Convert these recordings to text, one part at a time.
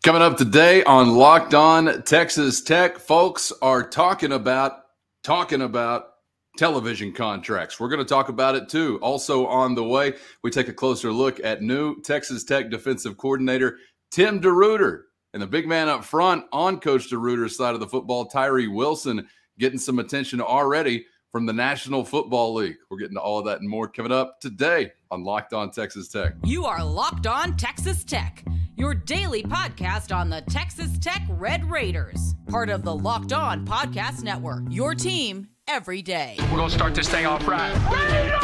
Coming up today on Locked On Texas Tech, folks are talking about television contracts. We're going to talk about it too. Also on the way, we take a closer look at new Texas Tech defensive coordinator Tim DeRuyter, and the big man up front on Coach DeRuyter's side of the football, Tyree Wilson, getting some attention already from the National Football League. We're getting to all of that and more coming up today on Locked On Texas Tech. You are Locked On Texas Tech, your daily podcast on the Texas Tech Red Raiders, part of the Locked On Podcast Network, your team every day. We're going to start this thing off right. Raider!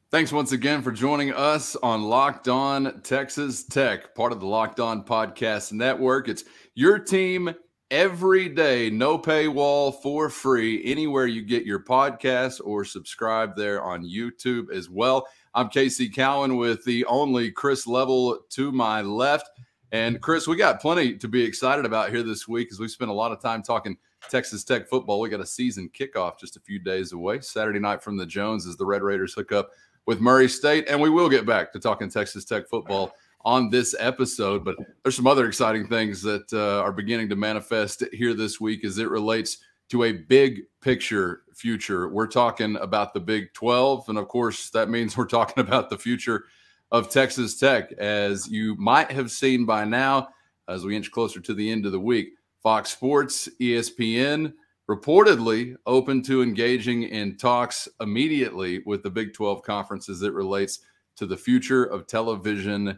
Thanks once again for joining us on Locked On Texas Tech, part of the Locked On Podcast Network. It's your team every day, no paywall, for free, anywhere you get your podcasts or subscribe there on YouTube as well. I'm Casey Cowan with the only Chris Level to my left. And Chris, we got plenty to be excited about here this week as we spent a lot of time talking Texas Tech football. We got a season kickoff just a few days away. Saturday night from the Jones as the Red Raiders hook up with Murray State, and we will get back to talking Texas Tech football on this episode. But there's some other exciting things that are beginning to manifest here this week as it relates to a big picture future. We're talking about the Big 12, and of course, that means we're talking about the future of Texas Tech. As you might have seen by now, as we inch closer to the end of the week, Fox Sports, ESPN, reportedly open to engaging in talks immediately with the Big 12 conference as it relates to the future of television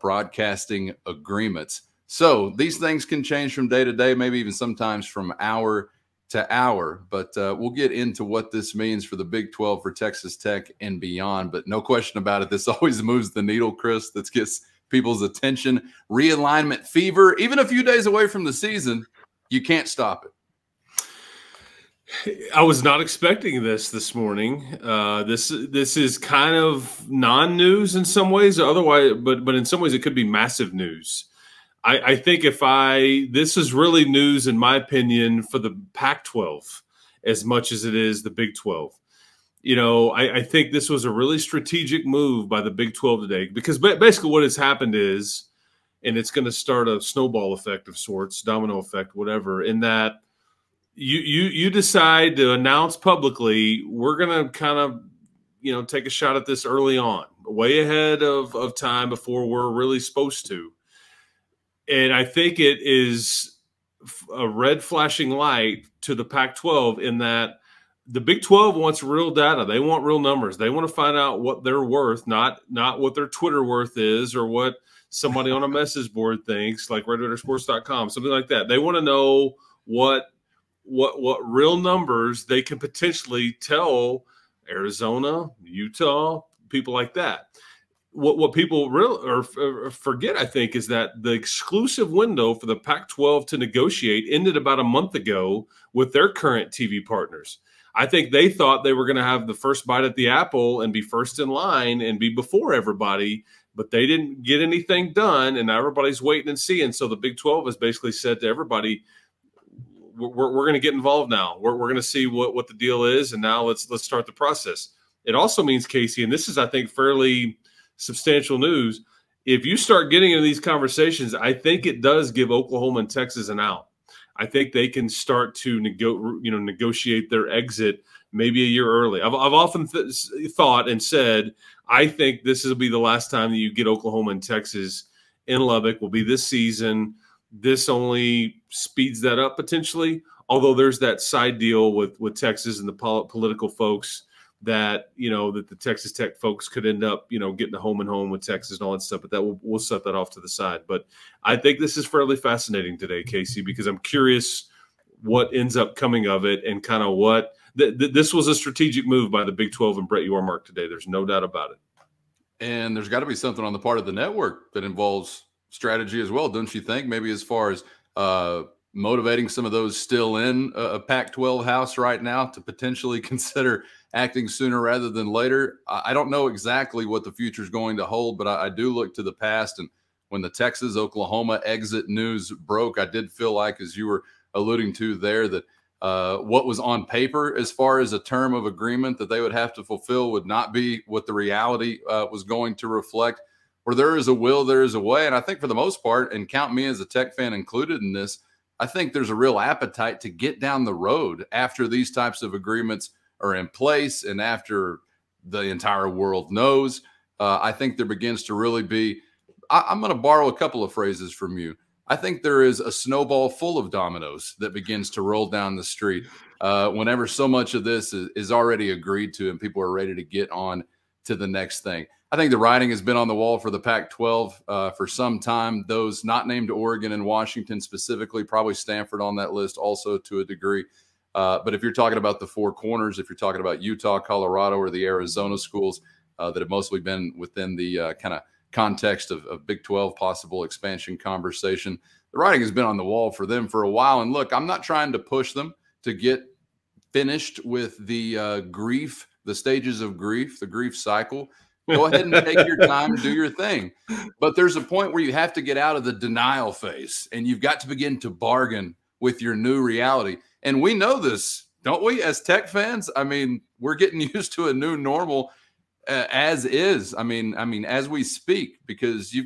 broadcasting agreements. So these things can change from day to day, maybe even sometimes from hour to hour, but we'll get into what this means for the Big 12, for Texas Tech and beyond. But no question about it, this always moves the needle, Chris. That gets people's attention. Realignment fever, even a few days away from the season, you can't stop it. I was not expecting this morning. This is kind of non-news in some ways, otherwise, but in some ways it could be massive news. I think this is really news, in my opinion, for the Pac-12 as much as it is the Big 12. You know, I think this was a really strategic move by the Big 12 today, because basically what has happened is, and it's going to start a snowball effect of sorts, domino effect, whatever, in that you decide to announce publicly, we're going to kind of, take a shot at this early on, way ahead of time before we're really supposed to. And I think it is a red flashing light to the Pac-12 in that the Big 12 wants real data. They want real numbers. They want to find out what they're worth, not what their Twitter worth is or what somebody on a message board thinks, like RedRaidersports.com, something like that. They want to know what real numbers they can potentially tell Arizona, Utah, people like that. What people forget, I think, is that the exclusive window for the Pac-12 to negotiate ended about a month ago with their current TV partners. I think they thought they were going to have the first bite at the apple and be first in line and be before everybody, but they didn't get anything done, and now everybody's waiting and seeing. So the Big 12 has basically said to everybody, we're going to get involved now. We're going to see what the deal is, and now let's start the process. It also means, Casey, and this is, I think, fairly substantial news, if you start getting into these conversations, I think it does give Oklahoma and Texas an out. I think they can start to negotiate their exit maybe a year early. I've often thought and said, I think this will be the last time that you get Oklahoma and Texas in Lubbock. Will be this season. This only speeds that up potentially, although there's that side deal with Texas and the political folks that, that the Texas Tech folks could end up, getting a home and home with Texas and all that stuff, but that we'll set that off to the side. But I think this is fairly fascinating today, Casey, because I'm curious what ends up coming of it and kind of what this was a strategic move by the Big 12 and Brett Yormark today. There's no doubt about it. And there's got to be something on the part of the network that involves strategy as well, don't you think? Maybe as far as motivating some of those still in a Pac-12 house right now to potentially consider acting sooner rather than later. I don't know exactly what the future is going to hold, but I do look to the past. And when the Texas-Oklahoma exit news broke, I did feel like, as you were alluding to there, that what was on paper as far as a term of agreement that they would have to fulfill would not be what the reality was going to reflect. Where there is a will, there is a way. And I think for the most part, and count me as a Tech fan included in this, I think there's a real appetite to get down the road after these types of agreements are in place and after the entire world knows. I think there begins to really be, I'm going to borrow a couple of phrases from you. I think there is a snowball full of dominoes that begins to roll down the street whenever so much of this is already agreed to and people are ready to get on to the next thing. I think the writing has been on the wall for the Pac-12 for some time. Those not named Oregon and Washington specifically, probably Stanford on that list also to a degree. But if you're talking about the four corners, if you're talking about Utah, Colorado, or the Arizona schools that have mostly been within the kind of context of Big 12 possible expansion conversation, the writing has been on the wall for them for a while. And look, I'm not trying to push them to get finished with the grief, the stages of grief, the grief cycle. Go ahead and take your time, do your thing. But there's a point where you have to get out of the denial phase and you've got to begin to bargain with your new reality. And we know this, don't we, as Tech fans? I mean, we're getting used to a new normal as is. I mean, as we speak, because you're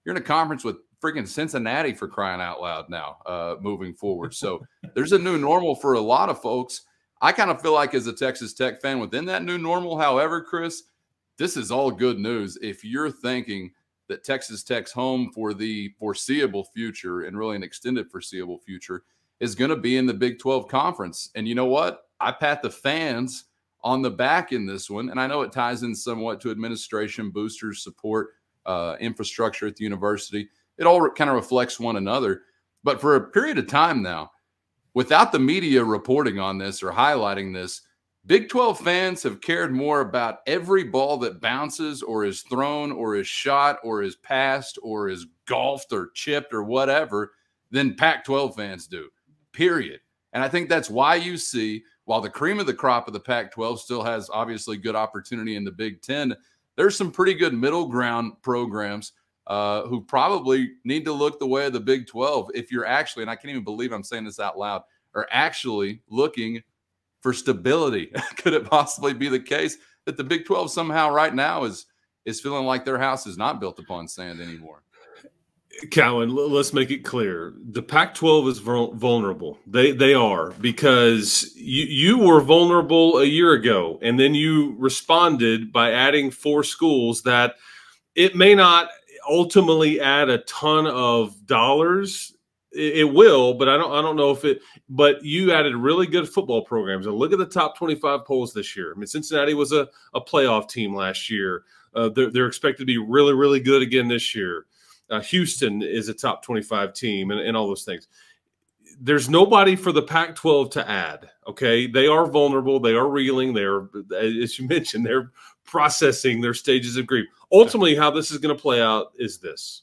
in a conference with freaking Cincinnati for crying out loud now moving forward. So there's a new normal for a lot of folks. I kind of feel like as a Texas Tech fan within that new normal, however, Chris, this is all good news if you're thinking that Texas Tech's home for the foreseeable future and really an extended foreseeable future is going to be in the Big 12 conference. And you know what? I pat the fans on the back in this one. And I know it ties in somewhat to administration, boosters, support, infrastructure at the university. It all kind of reflects one another. But for a period of time now, without the media reporting on this or highlighting this, Big 12 fans have cared more about every ball that bounces or is thrown or is shot or is passed or is golfed or chipped or whatever than Pac-12 fans do, period. And I think that's why you see, while the cream of the crop of the Pac-12 still has obviously good opportunity in the Big 10, there's some pretty good middle ground programs who probably need to look the way of the Big 12 if you're actually, and I can't even believe I'm saying this out loud, are actually looking for stability. Could it possibly be the case that the Big 12 somehow right now is feeling like their house is not built upon sand anymore? Cowan, let's make it clear. The Pac-12 is vulnerable. They are, because you were vulnerable a year ago, and then you responded by adding 4 schools that it may not ultimately add a ton of dollars. It will, but I don't know if it. But you added really good football programs. And look at the top 25 polls this year. I mean, Cincinnati was a playoff team last year. They're expected to be really, really good again this year. Houston is a top 25 team, and all those things. There's nobody for the Pac-12 to add. Okay, they are vulnerable. They are reeling. They're, as you mentioned, they're processing their stages of grief. Ultimately, how this is going to play out is this.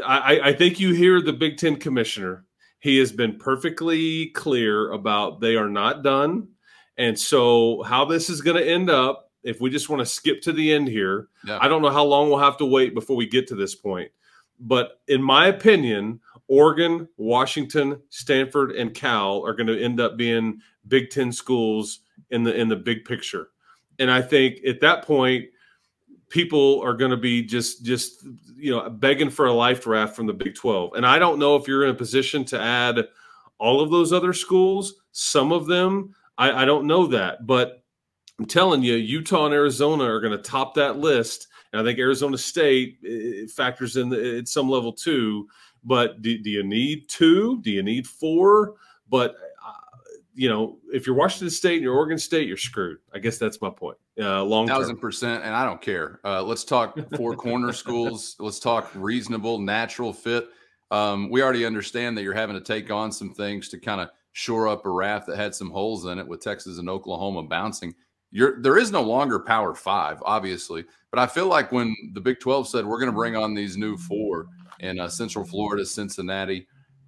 I think you hear the Big Ten commissioner. He has been perfectly clear about they are not done. And so how this is going to end up, if we just want to skip to the end here, I don't know how long we'll have to wait before we get to this point. But in my opinion, Oregon, Washington, Stanford, and Cal are going to end up being Big Ten schools in the big picture. And I think at that point, people are going to be just begging for a life draft from the Big 12. And I don't know if you're in a position to add all of those other schools. Some of them, I don't know that. But I'm telling you, Utah and Arizona are going to top that list. And I think Arizona State factors in at some level too. But do you need 2? Do you need 4? But if you're Washington State and you're Oregon State, you're screwed. I guess that's my point. Long term. 1,000%, and I don't care. Let's talk 4 corner schools. Let's talk reasonable, natural fit. We already understand that you're having to take on some things to kind of shore up a raft that had some holes in it with Texas and Oklahoma bouncing. There is no longer Power 5, obviously, but I feel like when the Big 12 said we're going to bring on these new 4 in Central Florida, Cincinnati,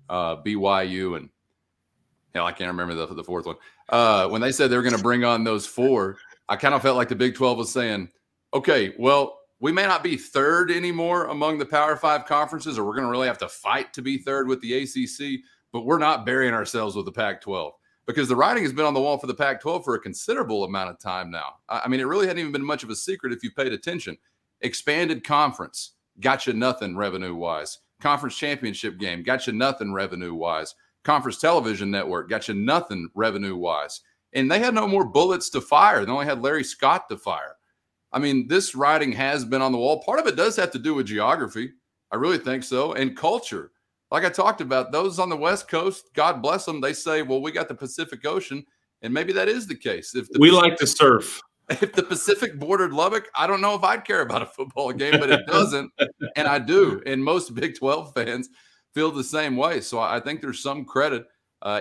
BYU, and I can't remember the fourth one. When they said they were going to bring on those 4, I kind of felt like the Big 12 was saying, okay, well, we may not be 3rd anymore among the Power 5 conferences, or we're going to really have to fight to be 3rd with the ACC, but we're not burying ourselves with the Pac-12 because the writing has been on the wall for the Pac-12 for a considerable amount of time now. I mean, it really hadn't even been much of a secret if you paid attention. Expanded conference, got you nothing revenue-wise. Conference championship game, got you nothing revenue-wise. Conference television network, got you nothing revenue-wise. And they had no more bullets to fire. They only had Larry Scott to fire. I mean, this writing has been on the wall. Part of it does have to do with geography. I really think so. And culture. Like I talked about, those on the West Coast, God bless them, they say, well, we got the Pacific Ocean. And maybe that is the case. We like to surf. If the Pacific bordered Lubbock, I don't know if I'd care about a football game, but it doesn't. And I do. And most Big 12 fans feel the same way. So I think there's some credit,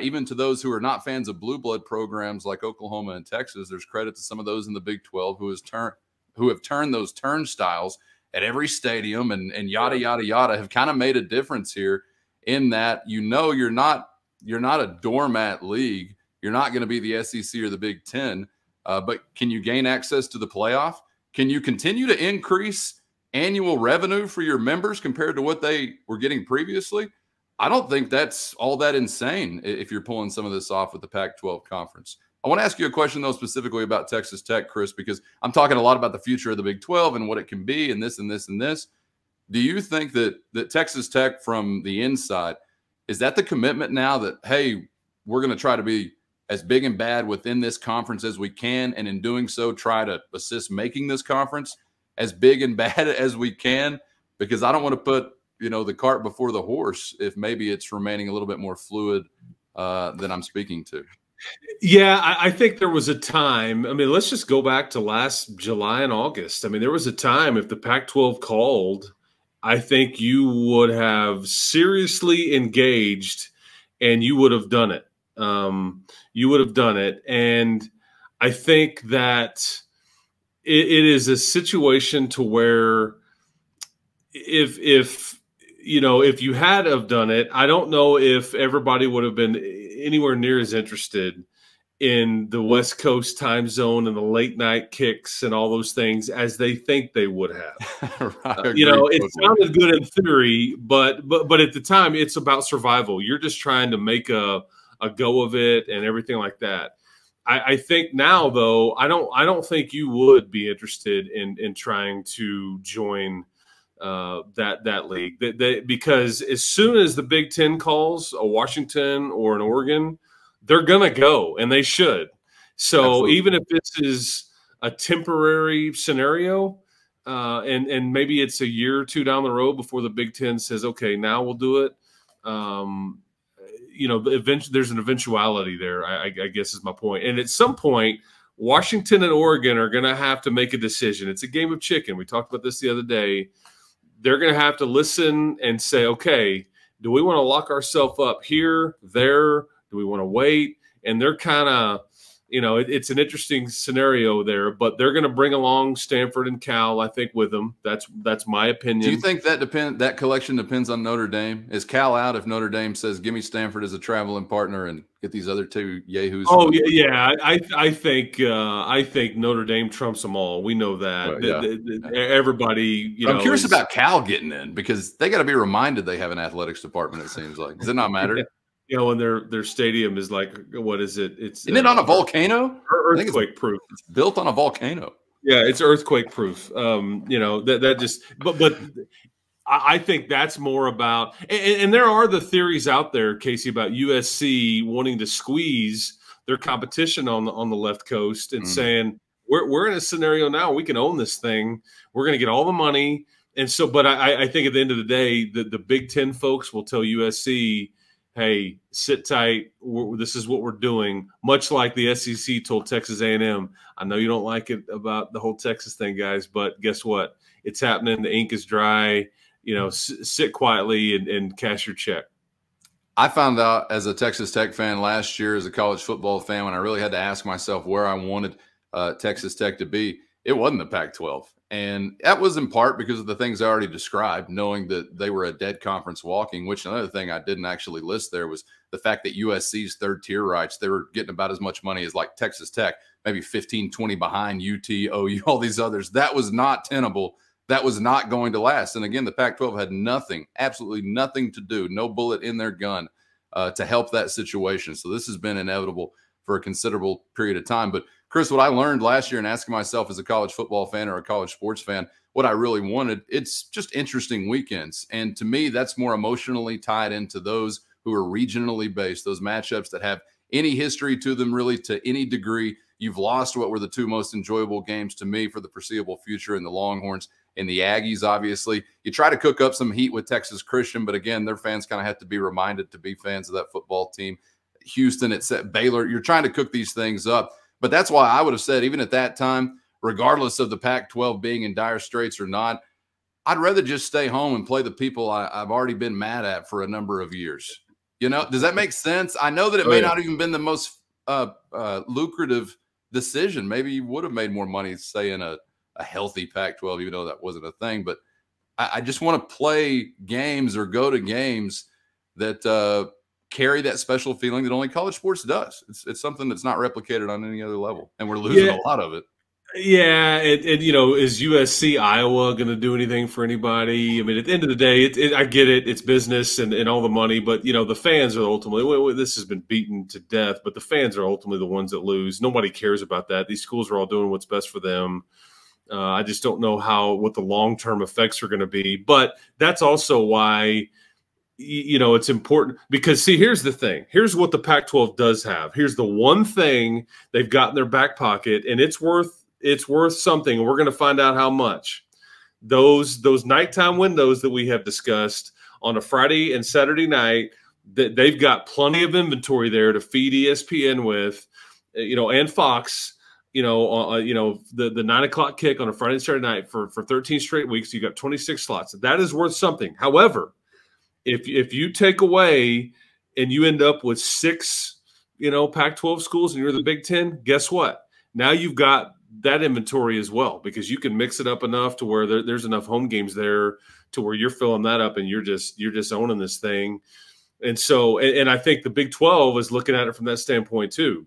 even to those who are not fans of blue blood programs like Oklahoma and Texas. There's credit to some of those in the Big 12 who have turned those turnstiles at every stadium and yada, yada, yada, have kind of made a difference here in that, you're not a doormat league. You're not going to be the SEC or the Big 10. But can you gain access to the playoff? Can you continue to increase annual revenue for your members compared to what they were getting previously? I don't think that's all that insane if you're pulling some of this off with the Pac-12 conference. I want to ask you a question, though, specifically about Texas Tech, Chris, because I'm talking a lot about the future of the Big 12 and what it can be and this and this and this. Do you think that Texas Tech from the inside, is that the commitment now that, hey, we're going to try to be as big and bad within this conference as we can, and in doing so, try to assist making this conference as big and bad as we can? Because I don't want to put, the cart before the horse if maybe it's remaining a little bit more fluid than I'm speaking to. Yeah, I think there was a time. I mean, let's just go back to last July and August. I mean, there was a time if the Pac-12 called, I think you would have seriously engaged and you would have done it. You would have done it. And I think that it is a situation to where if you had have done it, I don't know if everybody would have been anywhere near as interested in the West Coast time zone and the late night kicks and all those things as they think they would have. It sounded good in theory, but at the time it's about survival. You're just trying to make a go of it and everything like that. I think now, though, I don't think you would be interested in trying to join that league, because as soon as the Big Ten calls a Washington or an Oregon, they're gonna go, and they should. So absolutely. Even if this is a temporary scenario, and maybe it's a year or two down the road before the Big Ten says, okay, now we'll do it. There's an eventuality there, I guess is my point. And at some point, Washington and Oregon are going to have to make a decision. It's a game of chicken. We talked about this the other day. They're going to have to listen and say, okay, do we want to lock ourselves up here, there? Do we want to wait? And they're kind of, it's an interesting scenario there, but they're going to bring along Stanford and Cal, I think, with them. That's my opinion. Do you think that collection depends on Notre Dame? Is Cal out if Notre Dame says, give me Stanford as a traveling partner and get these other two yahoos? Oh, yeah. I think Notre Dame trumps them all. We know that. Everybody, I'm curious about Cal getting in, because they got to be reminded they have an athletics department, it seems like. Does it not matter? And their stadium is like, what is it? Isn't it on a volcano? Earthquake proof. It's built on a volcano. Yeah, it's earthquake proof. But I think that's more about, and there are the theories out there, Casey, about USC wanting to squeeze their competition on the left coast and saying, we're in a scenario now, we can own this thing. We're going to get all the money. And so, but I think at the end of the day, the Big Ten folks will tell USC, hey, sit tight. This is what we're doing. Much like the SEC told Texas A&M. I know you don't like it about the whole Texas thing, guys, but guess what? It's happening. The ink is dry. Sit quietly and cash your check. I found out as a Texas Tech fan last year, as a college football fan, when I really had to ask myself where I wanted Texas Tech to be, it wasn't the Pac-12. And that was in part because of the things I already described, knowing that they were a dead conference walking, which another thing I didn't actually list there was the fact that USC's third tier rights, they were getting about as much money as like Texas Tech, maybe 15, 20 behind UT, OU, all these others. That was not tenable. That was not going to last. And again, the Pac-12 had nothing, absolutely nothing to do, no bullet in their gun to help that situation. So this has been inevitable for a considerable period of time. But Chris, what I learned last year in asking myself as a college football fan or a college sports fan, what I really wanted, it's just interesting weekends. And to me, that's more emotionally tied into those who are regionally based, those matchups that have any history to them really to any degree. You've lost what were the two most enjoyable games to me for the foreseeable future in the Longhorns and the Aggies, obviously. You try to cook up some heat with Texas Christian, but again, their fans kind of have to be reminded to be fans of that football team. Houston, it's at Baylor. You're trying to cook these things up. But that's why I would have said, even at that time, regardless of the Pac-12 being in dire straits or not, I'd rather just stay home and play the people I've already been mad at for a number of years. You know, does that make sense? I know that it may not even been the most lucrative decision. Maybe you would have made more money stay in a healthy Pac-12, even though that wasn't a thing. But I just want to play games or go to games that carry that special feeling that only college sports does. It's something that's not replicated on any other level, and we're losing a lot of it. Yeah, and you know, is USC Iowa going to do anything for anybody? I mean, at the end of the day, I get it. It's business and all the money, but you know, the fans are ultimately. This has been beaten to death, but the fans are ultimately the ones that lose. Nobody cares about that. These schools are all doing what's best for them. I just don't know what the long-term effects are going to be, but that's also why. You know, it's important because, see, here's the thing. Here's what the Pac-12 does have. Here's the one thing they've got in their back pocket, and it's worth something. And we're going to find out how much. Those nighttime windows that we have discussed on a Friday and Saturday night, that they've got plenty of inventory there to feed ESPN with, you know, and Fox. You know, the 9 o'clock kick on a Friday and Saturday night for 13 straight weeks. You got 26 slots. That is worth something. However, if you take away and you end up with 6, you know, Pac-12 schools and you're the Big Ten, guess what? Now you've got that inventory as well, because you can mix it up enough to where there's enough home games there to where you're filling that up and you're just owning this thing. And so, and I think the Big 12 is looking at it from that standpoint too,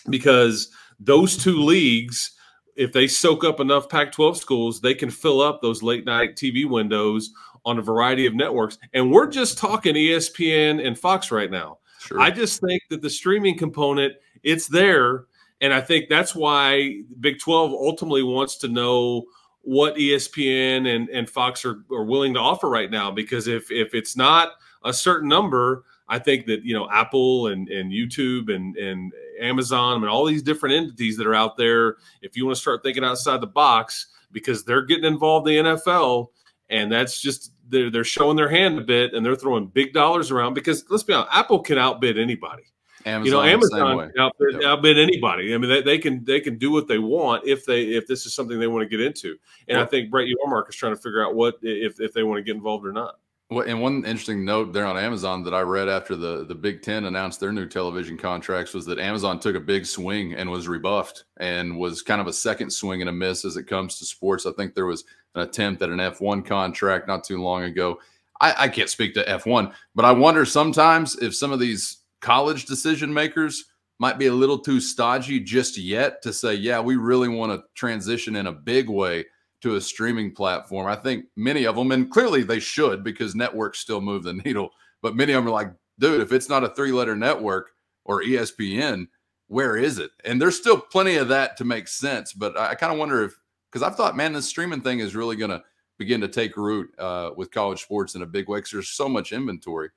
because those two leagues, if they soak up enough Pac-12 schools, they can fill up those late night TV windows on a variety of networks. And we're just talking ESPN and Fox right now. Sure. I just think that the streaming component, it's there. And I think that's why Big 12 ultimately wants to know what ESPN and Fox are willing to offer right now. Because if it's not a certain number, I think that, you know, Apple and YouTube and Amazon and all these different entities that are out there, if you want to start thinking outside the box, because they're getting involved in the NFL, and that's just they're showing their hand a bit, and they're throwing big dollars around. Because let's be honest, Apple can outbid anybody. Amazon can outbid anybody. I mean, they can do what they want if this is something they want to get into. And I think Brett Yormark is trying to figure out what if they want to get involved or not. Well, and one interesting note there on Amazon that I read after the Big Ten announced their new television contracts was that Amazon took a big swing and was rebuffed, and was kind of a second swing and a miss as it comes to sports. I think there was an attempt at an F1 contract not too long ago. I can't speak to F1, but I wonder sometimes if some of these college decision makers might be a little too stodgy just yet to say, yeah, we really want to transition in a big way to a streaming platform. I think many of them, and clearly they should, because networks still move the needle, but many of them are like, dude, if it's not a 3-letter network or ESPN, where is it? And there's still plenty of that to make sense. But I kind of wonder because I've thought, man, this streaming thing is really going to begin to take root with college sports in a big way, because there's so much inventory.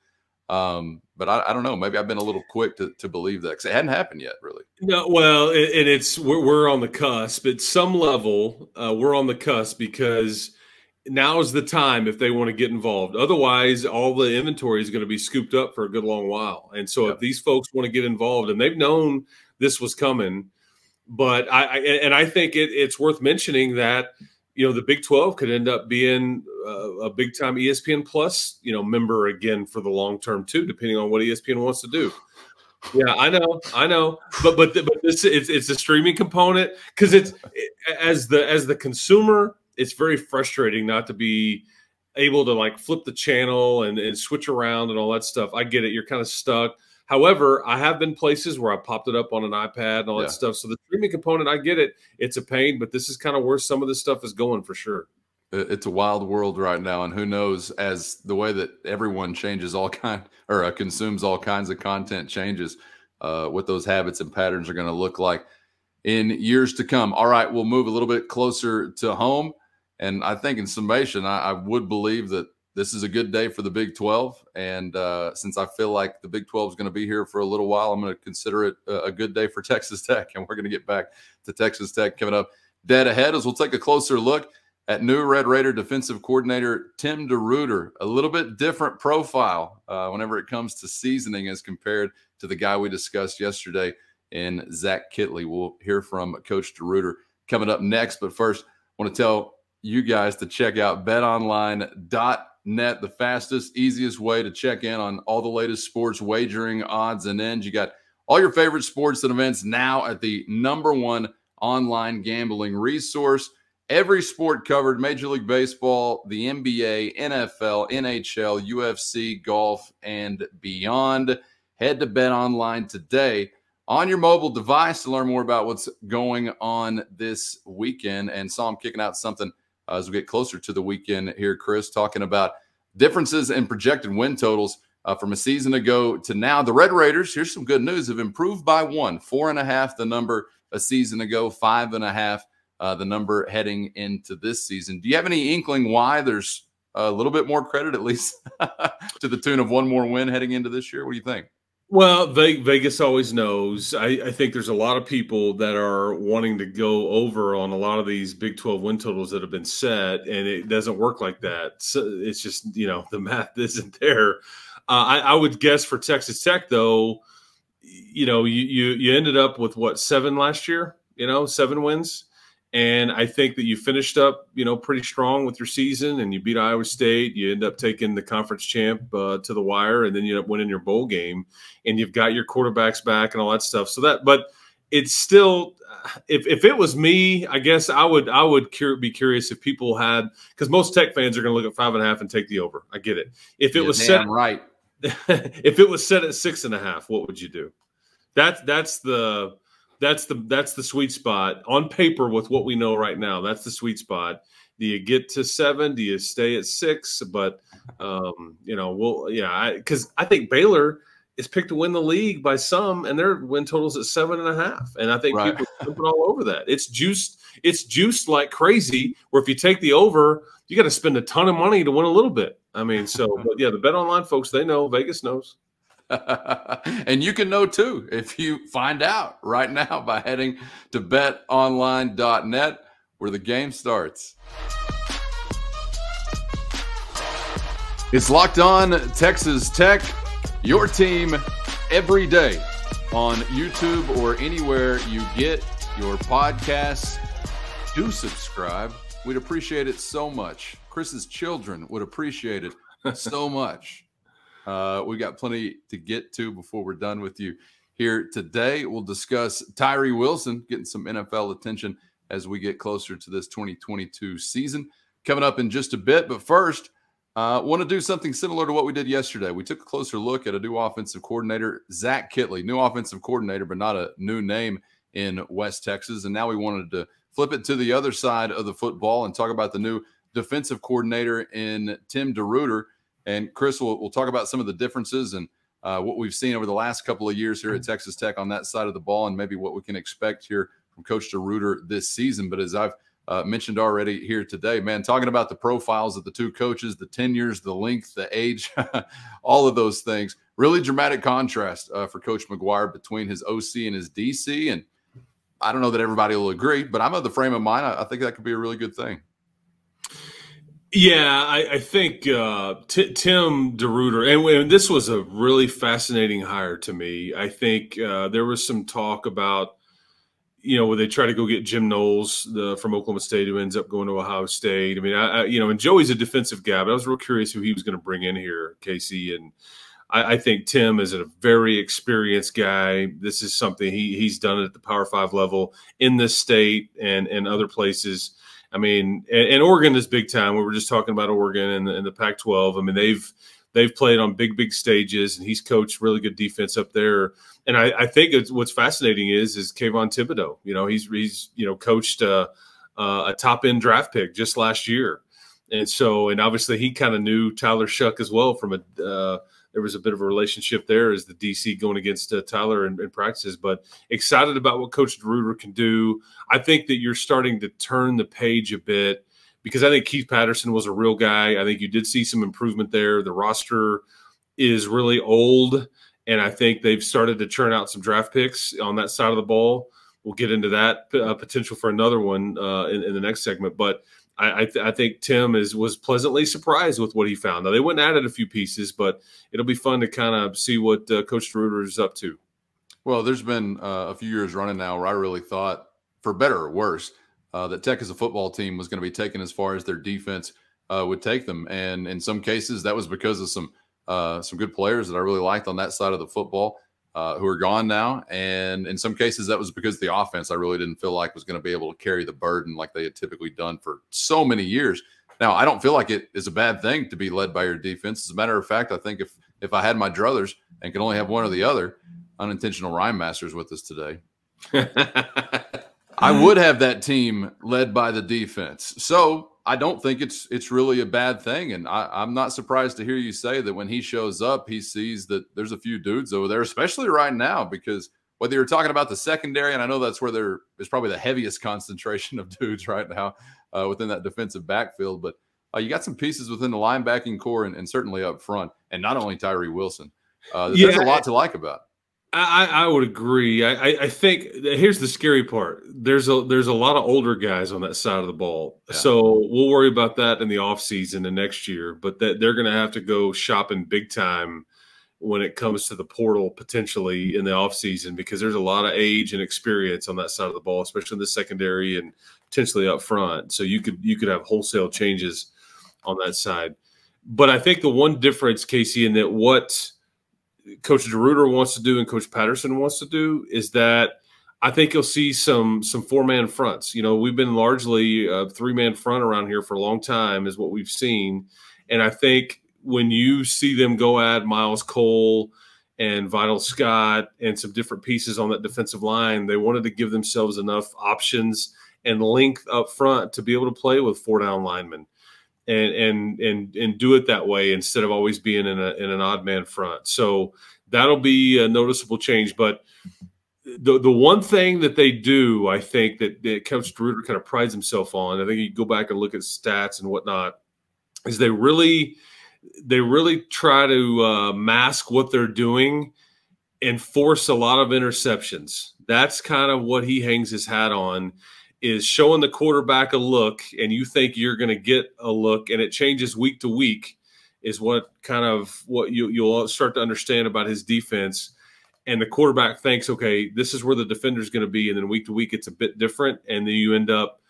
But I don't know. Maybe I've been a little quick to believe that, because it hadn't happened yet, really. No, well, we're on the cusp. At some level, we're on the cusp, because now is the time if they want to get involved. Otherwise, all the inventory is going to be scooped up for a good long while. And so, if these folks want to get involved, and they've known this was coming, but I think it's worth mentioning that, you know, the Big 12 could end up being a big time ESPN Plus, you know, member again for the long term too, depending on what ESPN wants to do. Yeah, I know, but this it's a streaming component, because as the consumer, it's very frustrating not to be able to like flip the channel and switch around and all that stuff. I get it, you're kind of stuck. However, I have been places where I popped it up on an iPad and all that stuff. So the streaming component, I get it. It's a pain, but this is kind of where some of this stuff is going for sure. It's a wild world right now, and who knows, as the way that everyone changes consumes all kinds of content changes, what those habits and patterns are going to look like in years to come. All right, we'll move a little bit closer to home, and I think in summation, I would believe that this is a good day for the Big 12, and since I feel like the Big 12 is going to be here for a little while, I'm going to consider it a good day for Texas Tech, and we're going to get back to Texas Tech coming up dead ahead as we'll take a closer look at new Red Raider defensive coordinator Tim DeRuyter. A little bit different profile whenever it comes to seasoning as compared to the guy we discussed yesterday in Zach Kittley. We'll hear from Coach DeRuyter coming up next. But first, I want to tell you guys to check out betonline.net, the fastest, easiest way to check in on all the latest sports wagering odds and ends. You got all your favorite sports and events now at the #1 online gambling resource. Every sport covered: Major League Baseball, the NBA, NFL, NHL, UFC, golf, and beyond. Head to BetOnline today on your mobile device to learn more about what's going on this weekend. And saw him kicking out something as we get closer to the weekend here, Chris, talking about differences in projected win totals from a season ago to now. The Red Raiders, here's some good news, have improved by 1. 4.5 the number a season ago, 5.5 the number heading into this season. Do you have any inkling why there's a little bit more credit, at least to the tune of 1 more win heading into this year? What do you think? Well, Vegas always knows. I think there's a lot of people that are wanting to go over on a lot of these Big 12 win totals that have been set, and it doesn't work like that. So it's just, the math isn't there. I would guess for Texas Tech, though, you ended up with, 7 last year? 7 wins. And I think that you finished up, pretty strong with your season, and you beat Iowa State. You end up taking the conference champ to the wire, and then you end up winning your bowl game, and you've got your quarterbacks back and all that stuff. But it's still, if it was me, I guess I would be curious if people had, because most Tech fans are going to look at 5.5 and take the over. I get it. If it was set right, if it was set at 6.5, what would you do? That's the sweet spot on paper with what we know right now. That's the sweet spot. Do you get to 7? Do you stay at 6? But because I think Baylor is picked to win the league by some, and their win totals at 7.5. And I think people are jumping all over that. It's juiced like crazy. Where if you take the over, you got to spend a ton of money to win a little bit. But yeah, the BetOnline folks, they know. Vegas knows. And you can know too if you find out right now by heading to betonline.net, where the game starts. It's Locked On Texas Tech, your team every day on YouTube or anywhere you get your podcasts. Do subscribe. We'd appreciate it so much. Chris's children would appreciate it so much. We got plenty to get to before we're done with you here today. We'll discuss Tyree Wilson getting some NFL attention as we get closer to this 2022 season coming up in just a bit. But first, want to do something similar to what we did yesterday. We took a closer look at a new offensive coordinator, Zach Kittley, new offensive coordinator, but not a new name in West Texas. And now we wanted to flip it to the other side of the football and talk about the new defensive coordinator in Tim DeRuyter. And Chris, we'll talk about some of the differences and what we've seen over the last couple of years here at Texas Tech on that side of the ball, and maybe what we can expect here from Coach DeRuyter this season. But as I've mentioned already here today, man, talking about the profiles of the two coaches, the tenures, the length, the age, all of those things, really dramatic contrast for Coach McGuire between his OC and his DC. And I don't know that everybody will agree, but I'm of the frame of mind. I think that could be a really good thing. Yeah, I think Tim DeRuyter, and this was a really fascinating hire to me. I think there was some talk about, where they try to go get Jim Knowles from Oklahoma State, who ends up going to Ohio State. And Joey's a defensive guy, but I was real curious who he was going to bring in here, Casey. And I think Tim is a very experienced guy. This is something he's done at the Power 5 level in this state and other places. And Oregon is big time. We were just talking about Oregon and the Pac-12. They've played on big stages, and he's coached really good defense up there. And I think what's fascinating is Kayvon Thibodeau. He's coached a top end draft pick just last year. And so, and obviously he kind of knew Tyler Shuck as well from there was a bit of a relationship there as the DC going against Tyler in practices, but excited about what Coach DeRuyter can do. I think that you're starting to turn the page a bit because I think Keith Patterson was a real guy. I think you did see some improvement there. The roster is really old, and I think they've started to churn out some draft picks on that side of the ball. We'll get into that potential for another one in the next segment, but I think Tim was pleasantly surprised with what he found. Now, they went and added a few pieces, but it'll be fun to kind of see what Coach DeRuyter is up to. Well, there's been a few years running now where I really thought, for better or worse, that Tech as a football team was going to be taken as far as their defense would take them. And in some cases, that was because of some good players that I really liked on that side of the football who are gone now. And in some cases, that was because the offense I really didn't feel like was going to be able to carry the burden like they had typically done for so many years. Now, I don't feel like it is a bad thing to be led by your defense. As a matter of fact, I think if I had my druthers and could only have one or the other, unintentional rhyme masters with us today, I would have that team led by the defense. So I don't think it's really a bad thing. And I'm not surprised to hear you say that when he shows up, he sees that there's a few dudes over there, especially right now, because whether you're talking about the secondary, and I know that's where there is probably the heaviest concentration of dudes right now within that defensive backfield, but you got some pieces within the linebacking core and certainly up front, and not only Tyree Wilson. There's a lot to like about it. I would agree. I think here's the scary part. There's a lot of older guys on that side of the ball. Yeah. So we'll worry about that in the offseason and next year, but they're going to have to go shopping big time when it comes to the portal potentially in the offseason because there's a lot of age and experience on that side of the ball, especially in the secondary and potentially up front. So you could have wholesale changes on that side. But I think the one difference, Casey, in that what Coach DeRuyter wants to do and Coach Patterson wants to do is that I think you'll see some four-man fronts. You know, we've been largely a three-man front around here for a long time is what we've seen. And I think when you see them go add Miles Cole and Vital Scott and some different pieces on that defensive line, they wanted to give themselves enough options and length up front to be able to play with four-down linemen and do it that way instead of always being in an odd man front. So that'll be a noticeable change. But the one thing that they do, I think that Coach DeRuyter kind of prides himself on, I think you go back and look at stats and whatnot, is they really try to mask what they're doing and force a lot of interceptions. That's kind of what he hangs his hat on, is showing the quarterback a look and you think you're going to get a look and it changes week to week is what you'll start to understand about his defense. And the quarterback thinks, okay, this is where the defender's going to be. And then week to week, it's a bit different. And then you end up,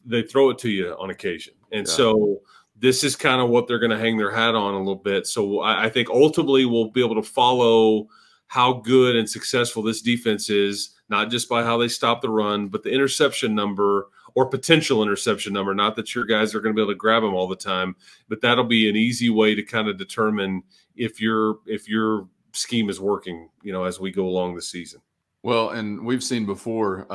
they throw it to you on occasion. And so this is kind of what they're going to hang their hat on a little bit. So I think ultimately we'll be able to follow how good and successful this defense is, not just by how they stop the run, but the interception number or potential interception number. Not that your guys are going to be able to grab them all the time, but that'll be an easy way to kind of determine if your scheme is working, you know, as we go along the season. Well, and we've seen before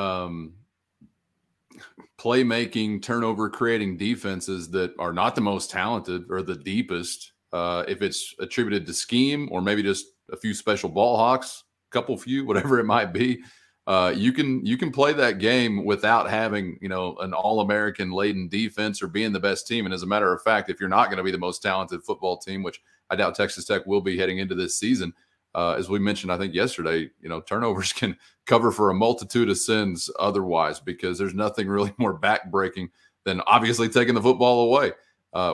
playmaking, turnover creating defenses that are not the most talented or the deepest, if it's attributed to scheme or maybe just a few special ball hawks, couple few, whatever it might be. You can play that game without having, you know, an all-American laden defense or being the best team. And as a matter of fact, if you're not going to be the most talented football team, which I doubt Texas Tech will be heading into this season, as we mentioned, I think yesterday, you know, turnovers can cover for a multitude of sins otherwise, because there's nothing really more back-breaking than obviously taking the football away,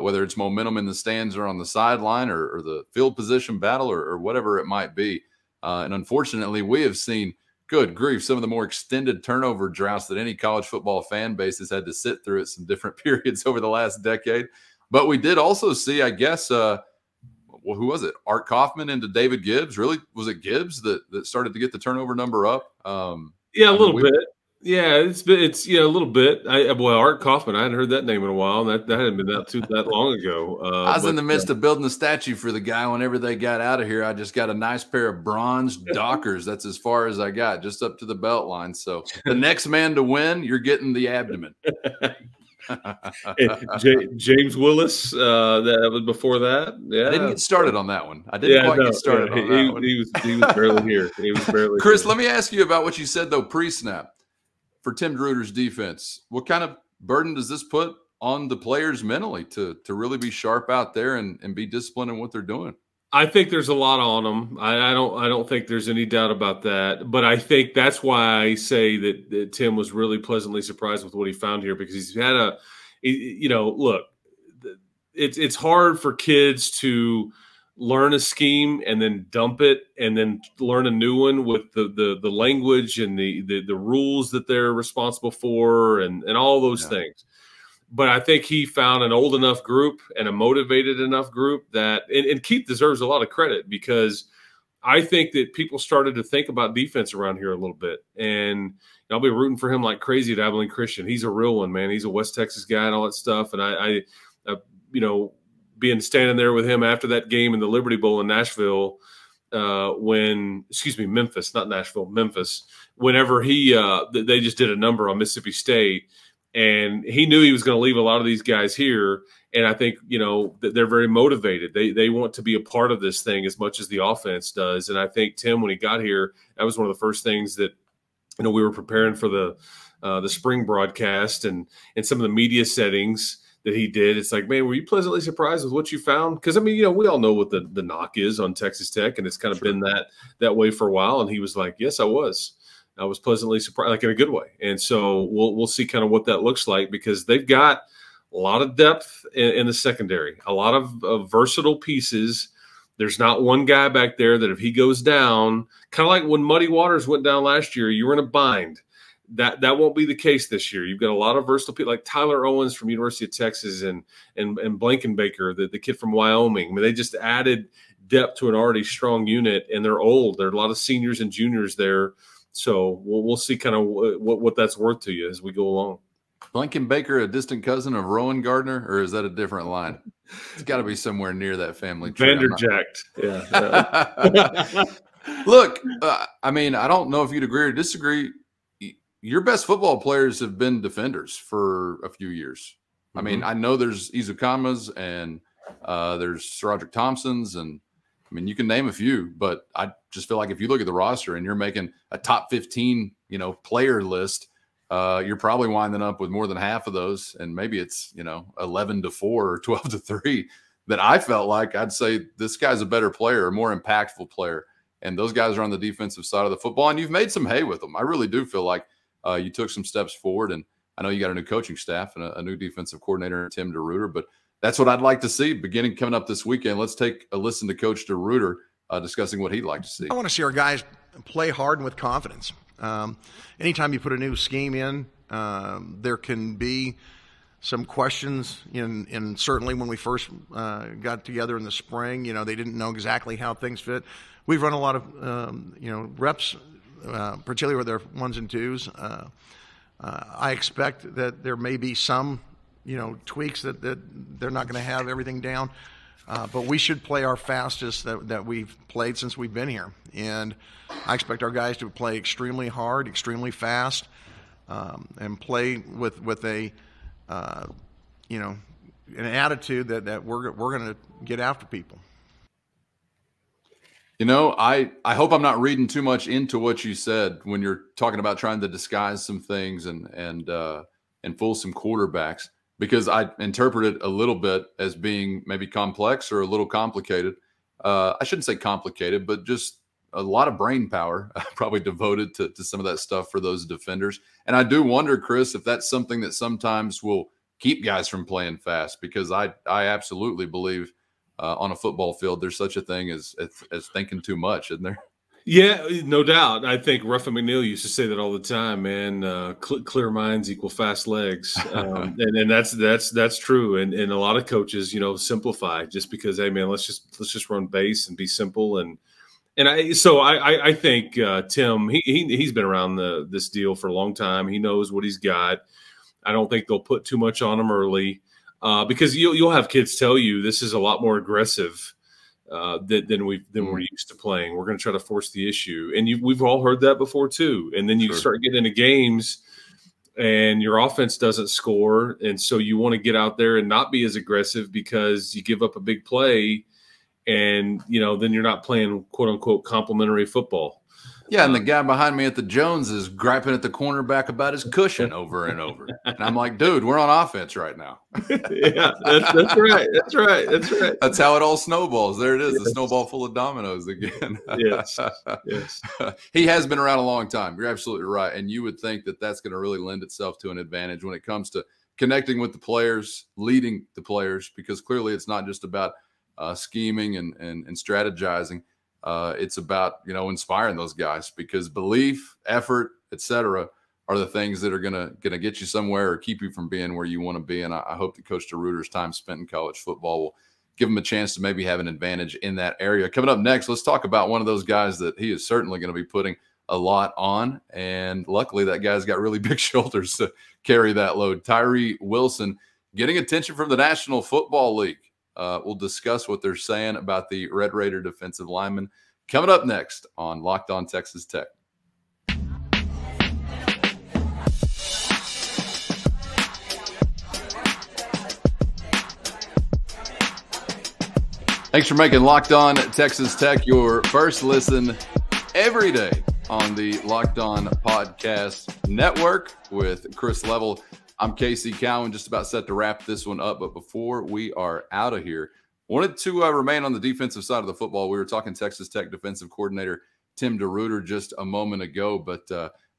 whether it's momentum in the stands or on the sideline or the field position battle or whatever it might be. And unfortunately, we have seen, good grief, some of the more extended turnover droughts that any college football fan base has had to sit through at some different periods over the last decade. But we did also see, I guess, who was it? Art Kaufman into David Gibbs. Really, was it Gibbs that started to get the turnover number up? Yeah, a little bit. Yeah, it's a little bit. Art Kaufman, I hadn't heard that name in a while. That hadn't been that long ago. I was in the midst of building a statue for the guy. Whenever they got out of here, I just got a nice pair of bronze Dockers. That's as far as I got, just up to the belt line. So the next man to win, you're getting the abdomen. James Willis, that was before that. Yeah, I didn't get started on that one. I didn't quite get started on that one. He was barely here. He was barely Chris, here. let me ask you about what you said, though, pre-snap for Tim DeRuyter's defense. What kind of burden does this put on the players mentally to really be sharp out there and be disciplined in what they're doing? I think there's a lot on them. I don't think there's any doubt about that. But I think that's why I say that Tim was really pleasantly surprised with what he found here, because he's had look, it's hard for kids to learn a scheme and then dump it and then learn a new one with the language and the rules that they're responsible for and all those things. But I think he found an old enough group and a motivated enough group that – and Keith deserves a lot of credit, because I think that people started to think about defense around here a little bit. And I'll be rooting for him like crazy at Abilene Christian. He's a real one, man. He's a West Texas guy and all that stuff. And I being standing there with him after that game in the Liberty Bowl in Nashville Memphis, not Nashville, Memphis, whenever they just did a number on Mississippi State. And he knew he was going to leave a lot of these guys here. And I think, that they're very motivated. They want to be a part of this thing as much as the offense does. And I think Tim, when he got here, that was one of the first things that, we were preparing for the spring broadcast and some of the media settings that he did. It's like, man, were you pleasantly surprised with what you found? Because, we all know what the knock is on Texas Tech, and it's kind of been that way for a while. And he was like, yes, I was pleasantly surprised, like in a good way. And so we'll see kind of what that looks like, because they've got a lot of depth in the secondary, a lot of versatile pieces. There's not one guy back there that if he goes down, kind of like when Muddy Waters went down last year, you were in a bind. That won't be the case this year. You've got a lot of versatile people like Tyler Owens from University of Texas and Blankenbaker, the kid from Wyoming. I mean, they just added depth to an already strong unit, and they're old. There are a lot of seniors and juniors there. So we'll see kind of what that's worth to you as we go along. Blankenbaker, a distant cousin of Rowan Gardner, or is that a different line? It's got to be somewhere near that family tree. Vanderjacked. Yeah. Look, I don't know if you'd agree or disagree. Your best football players have been defenders for a few years. Mm-hmm. I know there's Izukamas and there's Sir Roderick Thompsons, and you can name a few, but I just feel like if you look at the roster and you're making a top 15, player list, you're probably winding up with more than half of those. And maybe it's, 11-4 or 12-3 that I felt like I'd say this guy's a better player, a more impactful player. And those guys are on the defensive side of the football, and you've made some hay with them. I really do feel like you took some steps forward, and I know you got a new coaching staff and a new defensive coordinator, Tim DeRuyter, but that's what I'd like to see coming up this weekend. Let's take a listen to Coach DeRuyter discussing what he'd like to see. I want to see our guys play hard and with confidence. Anytime you put a new scheme in, there can be some questions. And certainly when we first got together in the spring, they didn't know exactly how things fit. We've run a lot of reps, particularly with their ones and twos. I expect that there may be some tweaks that they're not going to have everything down. But we should play our fastest that we've played since we've been here. And I expect our guys to play extremely hard, extremely fast, and play with a, an attitude that we're going to get after people. I hope I'm not reading too much into what you said when you're talking about trying to disguise some things and fool some quarterbacks, because I interpret it a little bit as being maybe complex or a little complicated. I shouldn't say complicated, but just a lot of brain power probably devoted to some of that stuff for those defenders. And I do wonder, Chris, if that's something that sometimes will keep guys from playing fast, because I absolutely believe on a football field there's such a thing as thinking too much, isn't there? Yeah, no doubt. I think Ruffin McNeil used to say that all the time, man. Clear minds equal fast legs, and that's true. And a lot of coaches, simplify just because, hey, man, let's just run base and be simple. And I think Tim, he's been around this deal for a long time. He knows what he's got. I don't think they'll put too much on him early, because you'll have kids tell you this is a lot more aggressive than we're used to playing. We're going to try to force the issue, and we've all heard that before too. And then you start getting into games and your offense doesn't score. And so you want to get out there and not be as aggressive because you give up a big play and, then you're not playing quote unquote complimentary football. Yeah, and the guy behind me at the Jones is griping at the cornerback about his cushion over and over. And I'm like, dude, we're on offense right now. Yeah, that's right. That's right. That's right. That's how it all snowballs. There it is, the snowball full of dominoes again. Yes. He has been around a long time. You're absolutely right. And you would think that that's going to really lend itself to an advantage when it comes to connecting with the players, leading the players, because clearly it's not just about scheming and strategizing. It's about, inspiring those guys, because belief, effort, etc., are the things that are gonna get you somewhere or keep you from being where you want to be. And I hope that Coach DeRuyter's time spent in college football will give him a chance to maybe have an advantage in that area. Coming up next, let's talk about one of those guys that he is certainly going to be putting a lot on. And luckily that guy's got really big shoulders to carry that load. Tyree Wilson getting attention from the National Football League. We'll discuss what they're saying about the Red Raider defensive lineman coming up next on Locked On Texas Tech. Thanks for making Locked On Texas Tech your first listen every day on the Locked On Podcast Network with Chris Level. I'm Casey Cowan, just about set to wrap this one up. But before we are out of here, wanted to remain on the defensive side of the football. We were talking Texas Tech defensive coordinator Tim DeRuyter just a moment ago. But,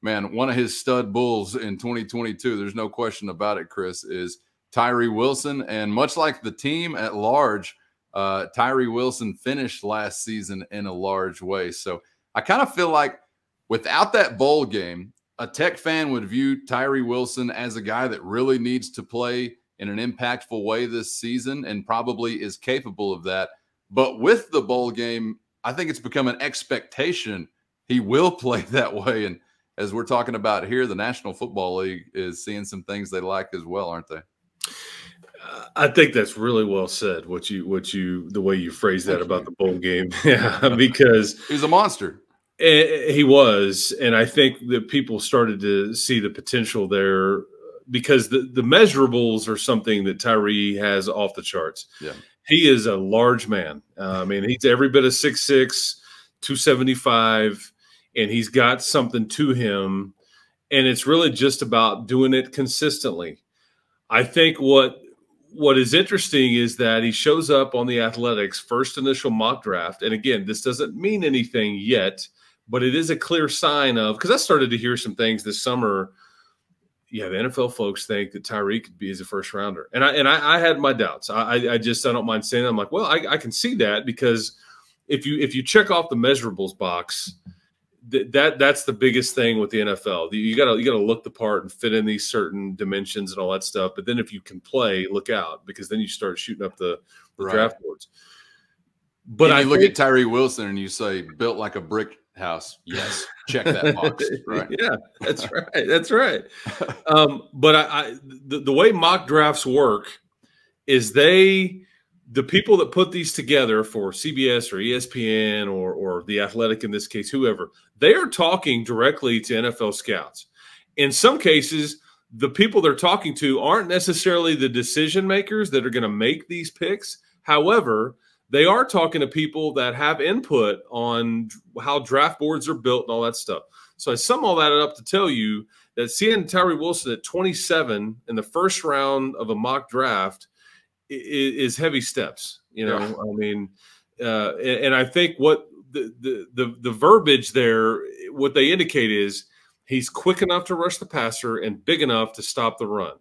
man, one of his stud bulls in 2022, there's no question about it, Chris, is Tyree Wilson. And much like the team at large, Tyree Wilson finished last season in a large way. So I kind of feel like without that bowl game, a Tech fan would view Tyree Wilson as a guy that really needs to play in an impactful way this season and probably is capable of that. But with the bowl game, I think it's become an expectation he will play that way. And as we're talking about here, the National Football League is seeing some things they like as well, aren't they? I think that's really well said. The way you phrase that about the bowl game, yeah, because he's a monster. He was, and I think that people started to see the potential there because the measurables are something that Tyree has off the charts. Yeah, he is a large man. I mean, he's every bit of 6'6", 275, and he's got something to him, and it's really just about doing it consistently. I think what is interesting is that he shows up on the Athletics' first initial mock draft. And again, this doesn't mean anything yet, but it is a clear sign of, because I started to hear some things this summer. Yeah, the NFL folks think that Tyree could be as a first rounder. And I had my doubts. I don't mind saying that. I'm like, well, I can see that, because if you check off the measurables box, that's the biggest thing with the NFL. You gotta look the part and fit in these certain dimensions and all that stuff. But then if you can play, look out, because then you start shooting up the draft boards. But I look at Tyree Wilson and you say, built like a brick house. Yes, check that box. Right. Yeah, that's right. That's right. But the way mock drafts work is the people that put these together for CBS or ESPN or The Athletic in this case, whoever, they are talking directly to NFL scouts. In some cases, the people they're talking to aren't necessarily the decision makers that are going to make these picks. However, they are talking to people that have input on how draft boards are built and all that stuff. So I sum all that up to tell you that seeing Tyree Wilson at 27 in the first round of a mock draft is heavy steps, Yeah. I mean, and I think what the verbiage there, what they indicate is he's quick enough to rush the passer and big enough to stop the run.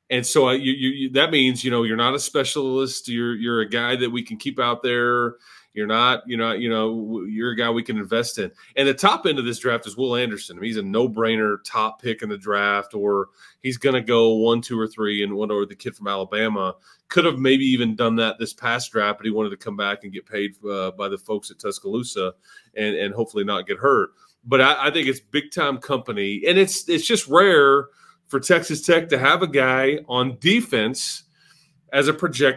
And so that means, you're not a specialist. You're a guy that we can keep out there. You're a guy we can invest in. And the top end of this draft is Will Anderson. I mean, he's a no-brainer top pick in the draft, or he's going to go 1, 2, or 3, and one or the kid from Alabama could have maybe even done that this past draft, but he wanted to come back and get paid by the folks at Tuscaloosa and hopefully not get hurt. But I think it's big-time company, and it's just rare for Texas Tech to have a guy on defense as a projected